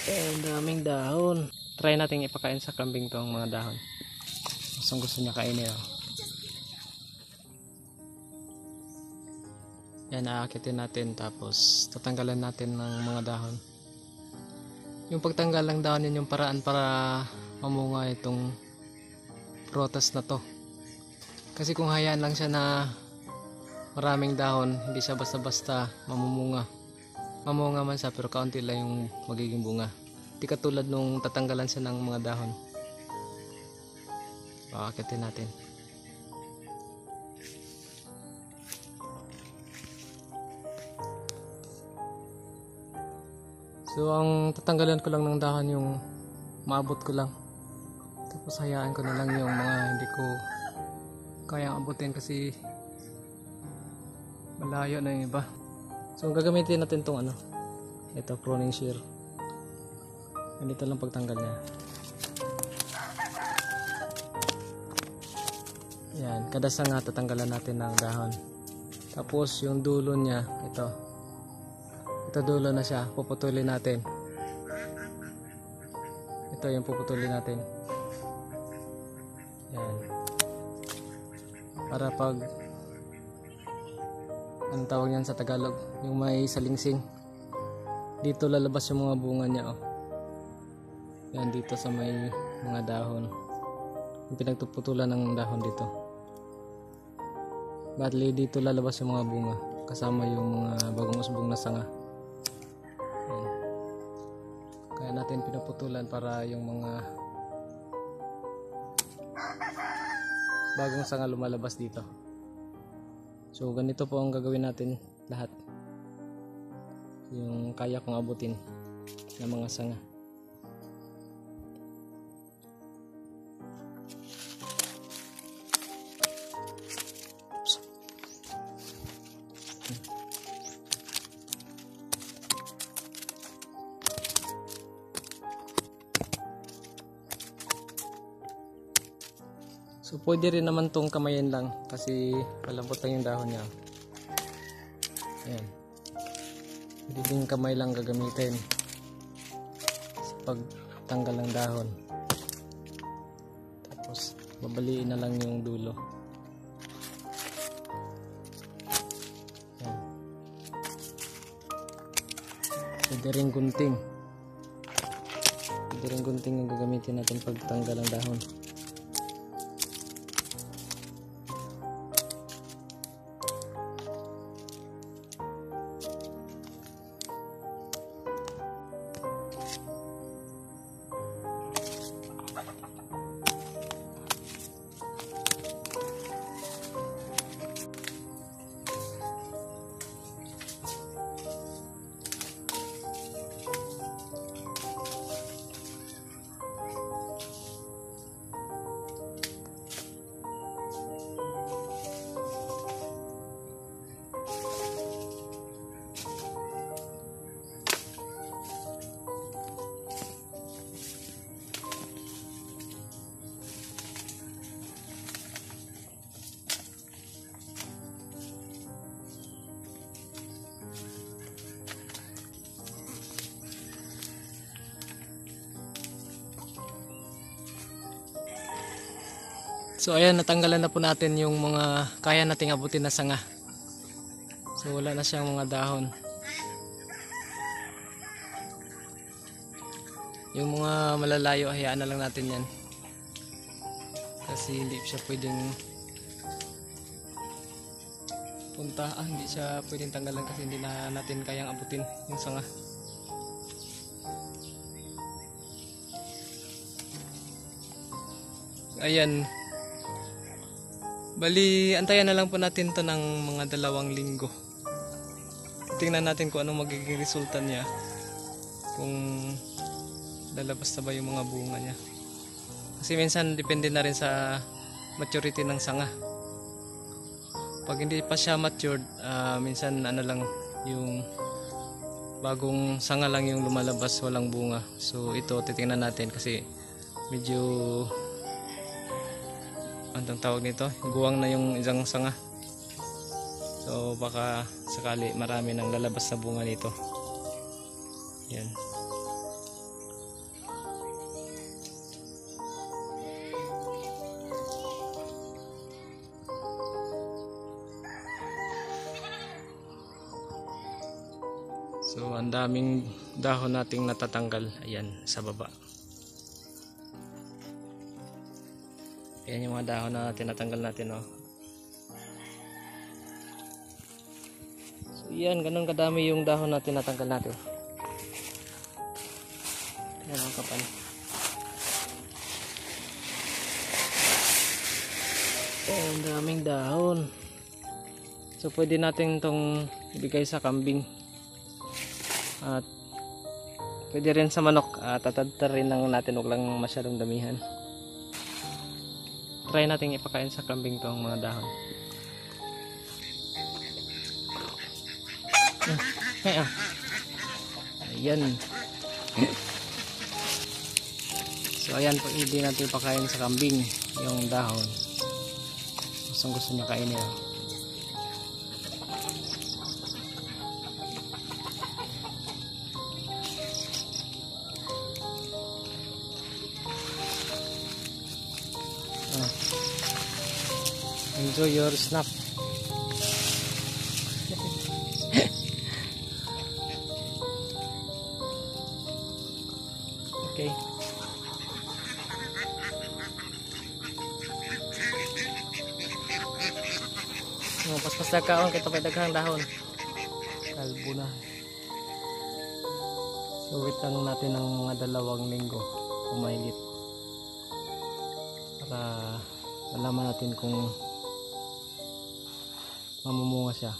Ang daming dahon. Try natin ipakain sa kambing tong mga dahon. Gustong gusto niya kainin. Yan, aakitin natin tapos tatanggalan natin ng mga dahon. Yung pagtanggal ng dahon yun yung paraan para mamunga itong prutas na to. Kasi kung hayaan lang siya na maraming dahon, hindi siya basta-basta mamumunga. Mamunga man siya pero kaunti lang yung magiging bunga. Hindi katulad nung tatanggalan siya ng mga dahon. Aakitin natin. So ang tatanggalan ko lang ng dahon yung maabot ko lang. Tapos hayaan ko na lang yung mga hindi ko kayang abutin kasi malayo na yung iba. So gagamitin natin tong ito pruning shear. Ganito lang pagtanggal niya. Yan, kada sanga tatanggalan natin ng dahon. Tapos yung dulo niya, ito dulo na siya, puputulin natin. Ito yung puputulin natin. Yan. Para pag anong tawag yan sa Tagalog, yung may salingsing, dito lalabas yung mga bunga niya. Yan, dito sa may mga dahon, yung pinagputulan ng dahon dito. Badly dito lalabas yung mga bunga kasama yung mga bagong usbong na sanga. Yan. Kaya natin pinuputulan para yung mga bagong sanga lumalabas dito. So ganito po ang gagawin natin lahat, yung kaya kong abutin ng mga sanga. So pwede rin naman tong kamayin lang kasi malambot lang yung dahon niya. Ayan. Hindi din kamay lang gagamitin sa pagtanggal ng dahon. Tapos babaliin na lang yung dulo. Ayan. Pwede rin gunting. Pwede rin gunting yung gagamitin natin pagtanggal ng dahon. So ayan, natanggalan na po natin yung mga kaya nating abutin na sanga. So wala na siyang mga dahon. Yung mga malalayo, hayaan na lang natin yan. Kasi hindi siya pwedeng hindi siya pwedeng tanggalan kasi hindi na natin kayang abutin yung sanga. Ayan. Bali, antayan na lang po natin to ng mga 2 linggo. Tingnan natin kung anong magiging resulta niya. Kung lalabas na ba yung mga bunga niya. Kasi minsan depende na rin sa maturity ng sanga. Pag hindi pa siya matured, minsan lang yung bagong sanga lang yung lumalabas, walang bunga. So ito titingnan natin kasi medyo anong tawag nito, guwang na yung isang sanga. So baka sakali marami nang lalabas na bunga nito. Yan. So ang daming dahon nating natatanggal. Ayan sa baba. Ayan yung mga dahon na tinatanggal natin, oh. So yan, ganun kadami yung dahon na tinatanggal natin. Ayan ang kapal. Ayan, ang daming dahon. So pwede natin itong ibigay sa kambing. At pwede rin sa manok. Tatadta rin lang natin, huwag lang masyadong damihan. Try natin ipakain sa kambing itong mga dahon. Ayan. So ayan po, hindi natin ipakain sa kambing yung dahon. Gusto niya kainin. Enjoy your snack. Okay. Paspas na kaon kay tapay daghang dahon. Kalbo na. Suwit lang natin ng mga 2 linggo kumahigit para malaman natin kung mamumunga siya.